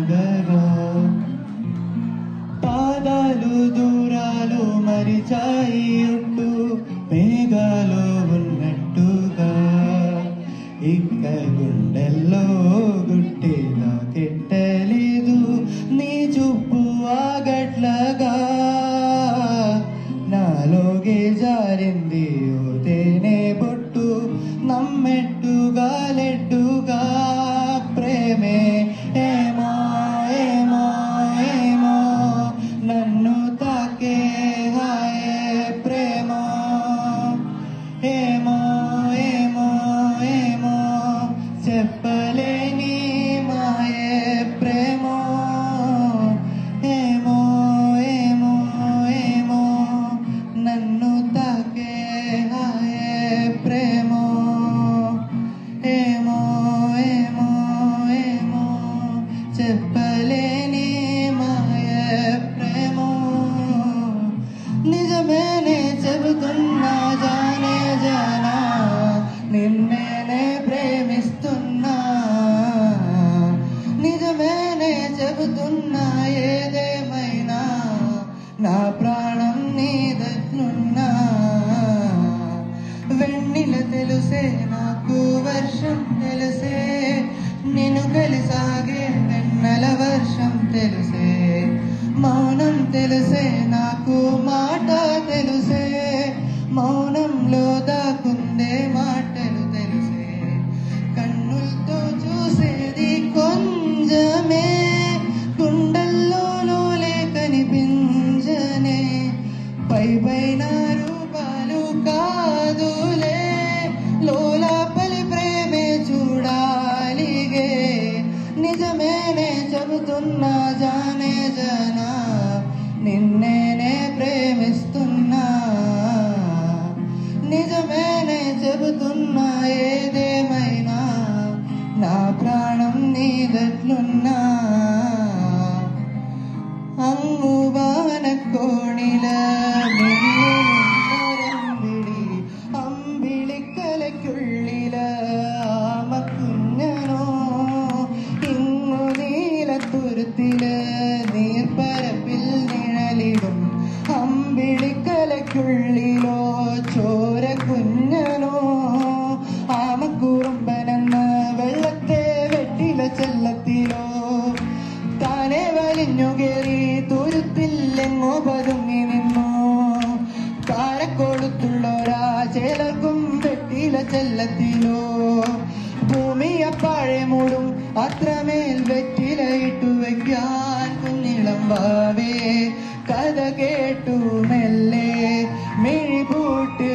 సాగగా పాదాలు దూరాలు మరిచాయి ఒట్టు మేఘాలో ఉన్నట్టుగా ఇక్క గుండెల్లో గుట్టేలా కెట్టలేదు నీ చూపు ఆగట్లగా నాలోగే జారింది ఓ తేనె బొట్టు నమ్మెట్టుగా లెట్టుగా ప్రేమే ఏమో ఏమో ఏమో నన్ను తాకే హాయే ప్రేమో ఏమో ఏమో ఏమో చెప్పలేని మాయే ప్రేమో ఏమో ఏమో ఏమో నన్ను తాకే హాయే ప్రేమో ఏమో ఏమో ఏమో చెప్పలేని మాయే ప్రేమో నిజమేనే చెబుతున్నా జానే జానా నిన్నేనే ప్రేమిస్తున్నా నిజమేనే చెబుతున్నా ఏదేమైనా నా ప్రాణం నీదట్లున్నా వెన్నెల తెలుసే నాకు వర్షం తెలుసే నిన్ను కలిసాగే వెన్నెల వర్షం తెలుసే మౌనం తెలుసే నాకు మాట తెలుసే మౌనంలో దాకుందే మాటలు తెలుసే కన్నులతో చూసేది కొంచెమే గుండెల్లో కనిపించనే పైన రూపాలు కాదులే లోలాపలి ప్రేమే చూడాలిగే నిజమేనే చెబుతున్నా జానే జనా నిన్నేనే ప్రేమిస్తున్నా నిజమేనే చెబుతున్నా ఏదేమైనా నా ప్రాణం నీదట్లున్నా അങ്ങുവാന കോണില അമ്പിളിക്കലയ്ക്കുള്ളില ആമക്കുഞ്ഞനോ ഇങ്ങു നീലത്തുരുത്തില് നീർപ്പരപ്പിൽ നിഴലിടും അമ്പിളിക്കലയ്ക്കുള്ളിലോ ചോര കുഞ്ഞനോ ആമക്കുറുമ്പനെന്ന വെള്ളത്തെ വെട്ടില ചെല്ലത്തിലോ താനെ വലിഞ്ഞു കയറി തുരുത്തില്ലെങ്ങോ പതുങ്ങി നിന്നു കാരക്കൊടുത്തുള്ളോരാ ചേലർക്കും വെട്ടില ചെല്ലത്തിലോ ഭൂമി അപ്പാഴെ മൂടും അത്രമേൽ വെറ്റിലയിട്ടു വയ്ക്കാൻ കുഞ്ഞിളം വാവേ കഥ കേട്ടു മെല്ലെ മിഴിപൂട്ട്